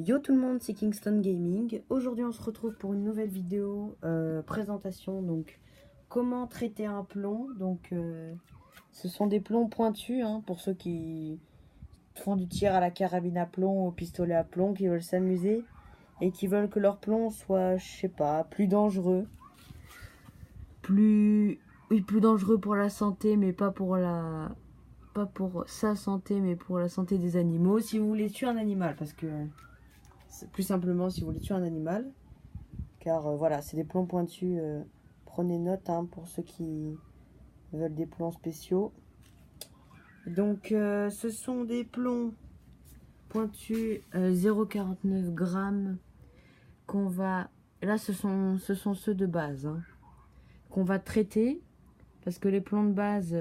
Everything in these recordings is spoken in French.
Yo tout le monde, c'est Kingston Gaming. Aujourd'hui on se retrouve pour une nouvelle vidéo présentation. Donc comment traiter un plomb. Donc ce sont des plombs pointus pour ceux qui font du tir à la carabine à plomb, au pistolet à plomb, qui veulent s'amuser et qui veulent que leur plomb soit, je sais pas, plus dangereux. Plus dangereux pour la santé, mais pas pour sa santé, mais pour la santé des animaux. Si vous voulez tuer un animal, parce que plus simplement si vous voulez tuer un animal, car voilà, c'est des plombs pointus. Prenez note pour ceux qui veulent des plombs spéciaux. Donc ce sont des plombs pointus 0,49 grammes qu'on va, là ce sont ceux de base qu'on va traiter, parce que les plombs de base,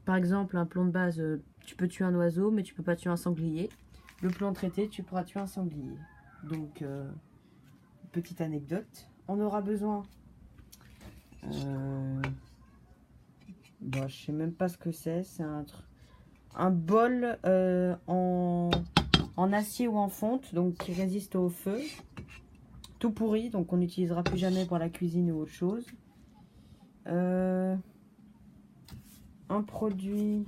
par exemple un plomb de base, tu peux tuer un oiseau mais tu peux pas tuer un sanglier. Le plomb traité, tu pourras tuer un sanglier. Donc petite anecdote, on aura besoin je sais même pas ce que c'est un bol en acier ou en fonte, donc qui résiste au feu, tout pourri, donc on n'utilisera plus jamais pour la cuisine ou autre chose. Un produit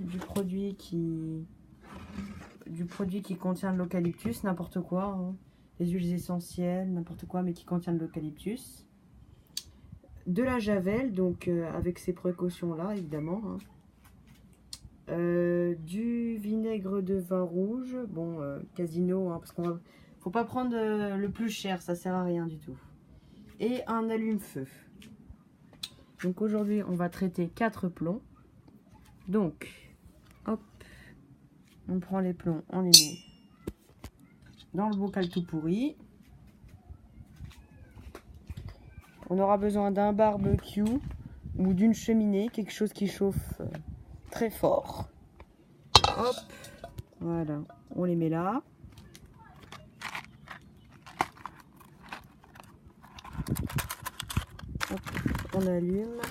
qui contient de l'eucalyptus, n'importe quoi, des huiles essentielles, n'importe quoi, mais qui contient de l'eucalyptus. De la javel, donc avec ces précautions là évidemment, du vinaigre de vin rouge, bon Casino, parce qu'on faut pas prendre le plus cher, ça sert à rien du tout, et un allume-feu. Donc aujourd'hui on va traiter 4 plombs. Donc hop, on prend les plombs, on les met dans le bocal tout pourri. On aura besoin d'un barbecue ou d'une cheminée, quelque chose qui chauffe très fort. Hop, voilà, on les met là. Hop, on allume.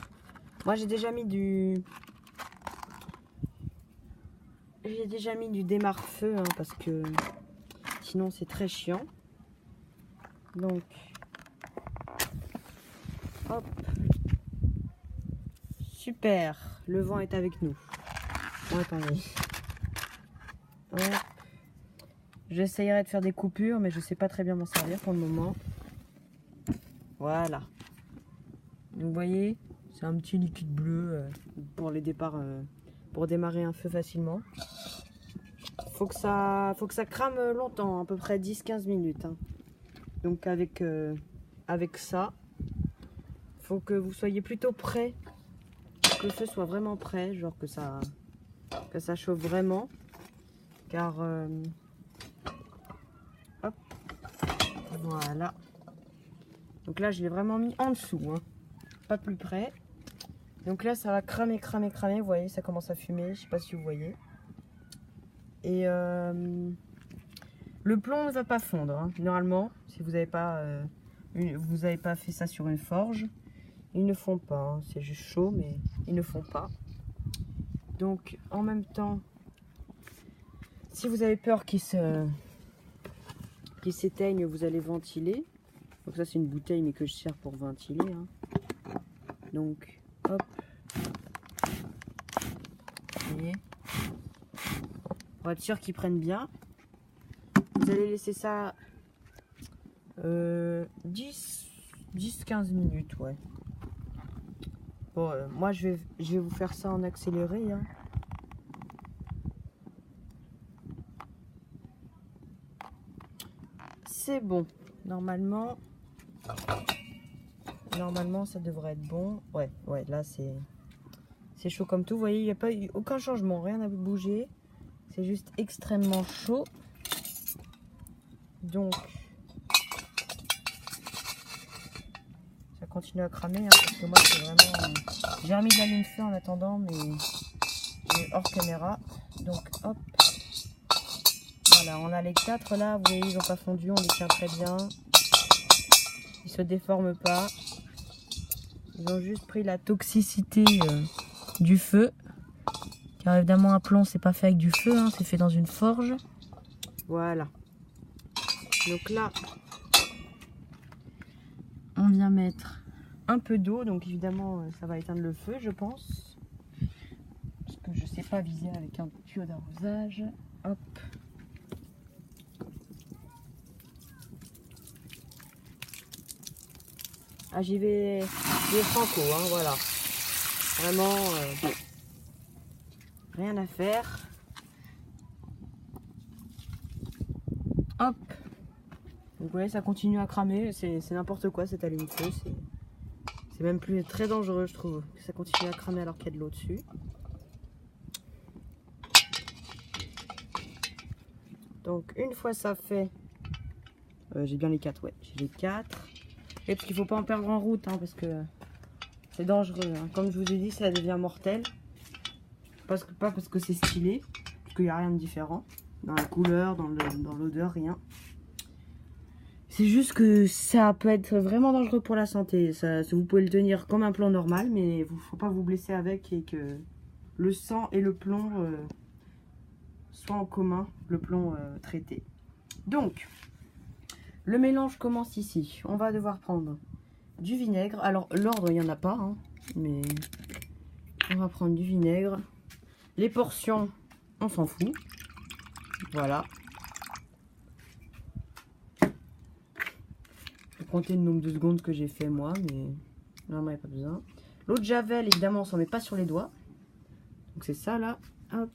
Moi j'ai déjà mis du démarre-feu, parce que sinon c'est très chiant. Donc hop, super, le vent est avec nous. Bon, attendez. Hop. J'essayerai de faire des coupures, mais je sais pas très bien m'en servir pour le moment. Voilà. Donc vous voyez, c'est un petit liquide bleu pour les départs, pour démarrer un feu facilement. Faut que ça crame longtemps, à peu près 10-15 minutes. Donc avec ça, faut que vous soyez plutôt prêt, que le feu soit vraiment prêt, genre que ça chauffe vraiment, car hop, voilà. Donc là je l'ai vraiment mis en dessous, pas plus près. Donc là ça va cramer, vous voyez, ça commence à fumer, je sais pas si vous voyez. Et le plomb ne va pas fondre, normalement, si vous n'avez pas fait ça sur une forge. Ils ne font pas, c'est juste chaud, mais ils ne font pas. Donc en même temps, si vous avez peur qu'ils s'éteignent, vous allez ventiler. Donc ça c'est une bouteille, mais que je sers pour ventiler. Donc hop, vous voyez, pour être sûr qu'ils prennent bien, vous allez laisser ça 10-15 minutes, ouais. Bon, moi je vais vous faire ça en accéléré. C'est bon. Normalement ça devrait être bon. Ouais, là c'est chaud comme tout. Vous voyez, il n'y a pas eu aucun changement, rien n'a bougé. C'est juste extrêmement chaud. Donc ça continue à cramer, parce que moi c'est vraiment... J'ai remis de l'allume-feu en attendant, mais hors caméra. Donc hop, voilà, on a les 4 là, vous voyez, ils n'ont pas fondu, on les tient très bien. Ils se déforment pas. Ils ont juste pris la toxicité du feu. Car évidemment un plomb c'est pas fait avec du feu, c'est fait dans une forge. Voilà. Donc là, on vient mettre un peu d'eau. Donc évidemment, ça va éteindre le feu, je pense. Parce que je ne sais pas viser avec un tuyau d'arrosage. Hop. Ah, j'y vais franco, hein, voilà. Vraiment, rien à faire. Hop. Donc vous voyez, ça continue à cramer. C'est n'importe quoi cette allume-feu. C'est même plus très dangereux, je trouve. Que ça continue à cramer alors qu'il y a de l'eau dessus. Donc une fois ça fait, j'ai bien les 4, ouais, j'ai les 4. Et parce qu'il ne faut pas en perdre en route, hein, parce que c'est dangereux. Hein. Comme je vous ai dit, ça devient mortel. Pas parce que c'est stylé, parce qu'il n'y a rien de différent. Dans la couleur, dans l'odeur, rien. C'est juste que ça peut être vraiment dangereux pour la santé. Vous pouvez le tenir comme un plomb normal, mais il ne faut pas vous blesser avec et que le sang et le plomb soient en commun, le plomb traité. Donc, le mélange commence ici. On va devoir prendre du vinaigre. Alors, l'ordre, il n'y en a pas, hein, mais on va prendre du vinaigre. Les portions, on s'en fout. Voilà. Je vais compter le nombre de secondes que j'ai fait moi, mais normalement, il n'y a pas besoin. L'eau de javel, évidemment, on s'en met pas sur les doigts. Donc, c'est ça, là. Hop.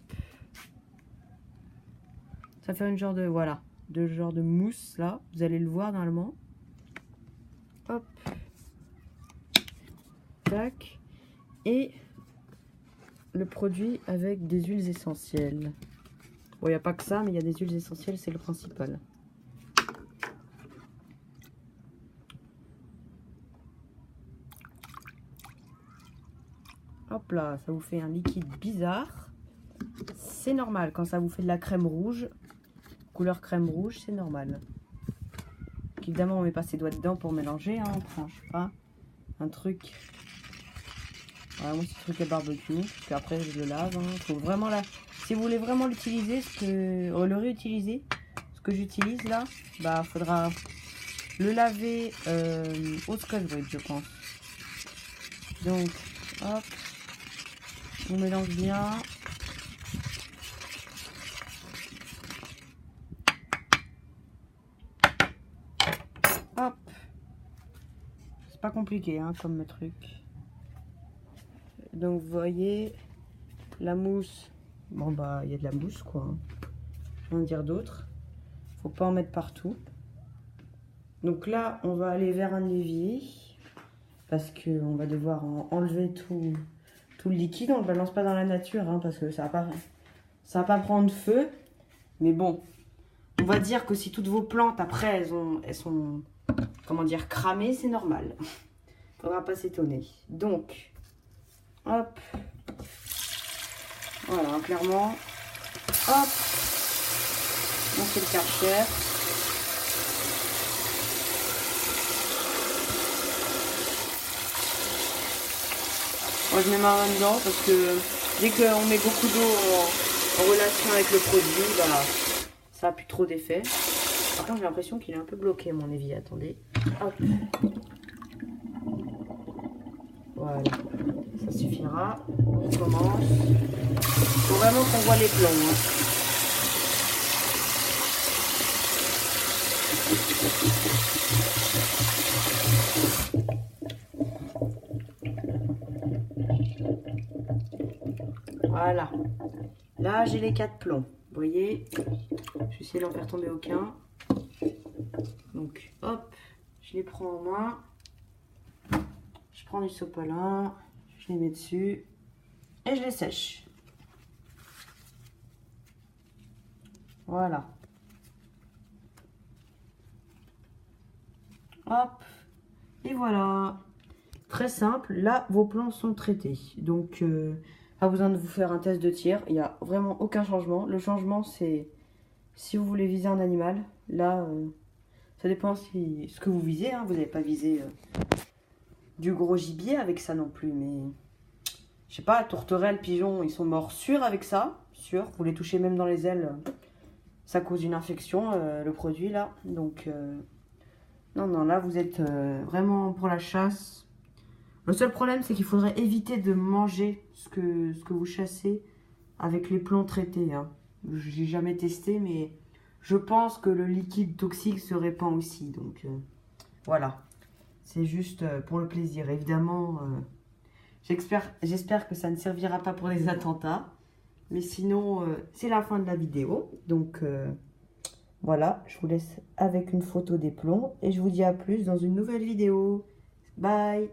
Ça fait une genre de, voilà, genre de mousse, là. Vous allez le voir, normalement. Hop. Tac. Et le produit avec des huiles essentielles. Bon, il n'y a pas que ça, mais il y a des huiles essentielles, c'est le principal. Hop là, ça vous fait un liquide bizarre. C'est normal, quand ça vous fait de la crème rouge, couleur crème rouge, c'est normal. Donc, évidemment, on met pas ses doigts dedans pour mélanger, hein, on prend, je sais pas, un truc. Voilà, moi, c'est un truc à barbecue, parce qu'après, je le lave. Hein. Faut vraiment si vous voulez vraiment l'utiliser, le réutiliser, ce que j'utilise là, bah, faudra le laver au Scotch Brite, je pense. Donc, hop, on mélange bien. Hop, c'est pas compliqué hein, comme truc. Donc vous voyez la mousse. Bon bah il y a de la mousse quoi. Hein. Rien dire d'autre. Faut pas en mettre partout. Donc là on va aller vers un évier parce que on va devoir enlever tout le liquide. On le balance pas dans la nature hein, parce que ça va pas prendre feu. Mais bon, on va dire que si toutes vos plantes après elles sont comment dire cramées, c'est normal. Faudra pas s'étonner. Donc hop. Voilà, clairement. Hop. On fait le Karcher. Moi, je mets ma main dedans parce que dès qu'on met beaucoup d'eau en relation avec le produit, bah, ça n'a plus trop d'effet. Par contre, j'ai l'impression qu'il est un peu bloqué, mon évier. Attendez. Hop. Voilà. Ça suffira. On commence. Il faut vraiment qu'on voit les plombs. Hein. Voilà. Là, j'ai les 4 plombs. Vous voyez, je vais essayer d'en faire tomber aucun. Donc, hop, je les prends en main. Je prends du sopalin, je les mets dessus et je les sèche. Voilà. Hop, et voilà. Très simple. Là, vos plants sont traités. Donc, pas besoin de vous faire un test de tir. Il n'y a vraiment aucun changement. Le changement, c'est si vous voulez viser un animal. Là, ça dépend ce que vous visez. Hein. Vous n'avez pas visé du gros gibier avec ça non plus. Mais, je sais pas, tourterelles, pigeons, ils sont morts sûrs avec ça. Sûr. Vous les touchez même dans les ailes. ça cause une infection, le produit là. Donc, non, non, là, vous êtes vraiment pour la chasse. Le seul problème, c'est qu'il faudrait éviter de manger ce que vous chassez avec les plombs traités. Hein. Je n'ai jamais testé, mais je pense que le liquide toxique se répand aussi. Donc, voilà. C'est juste pour le plaisir. Évidemment, j'espère que ça ne servira pas pour les attentats. Mais sinon, c'est la fin de la vidéo. Donc, voilà, je vous laisse avec une photo des plombs. Et je vous dis à plus dans une nouvelle vidéo. Bye!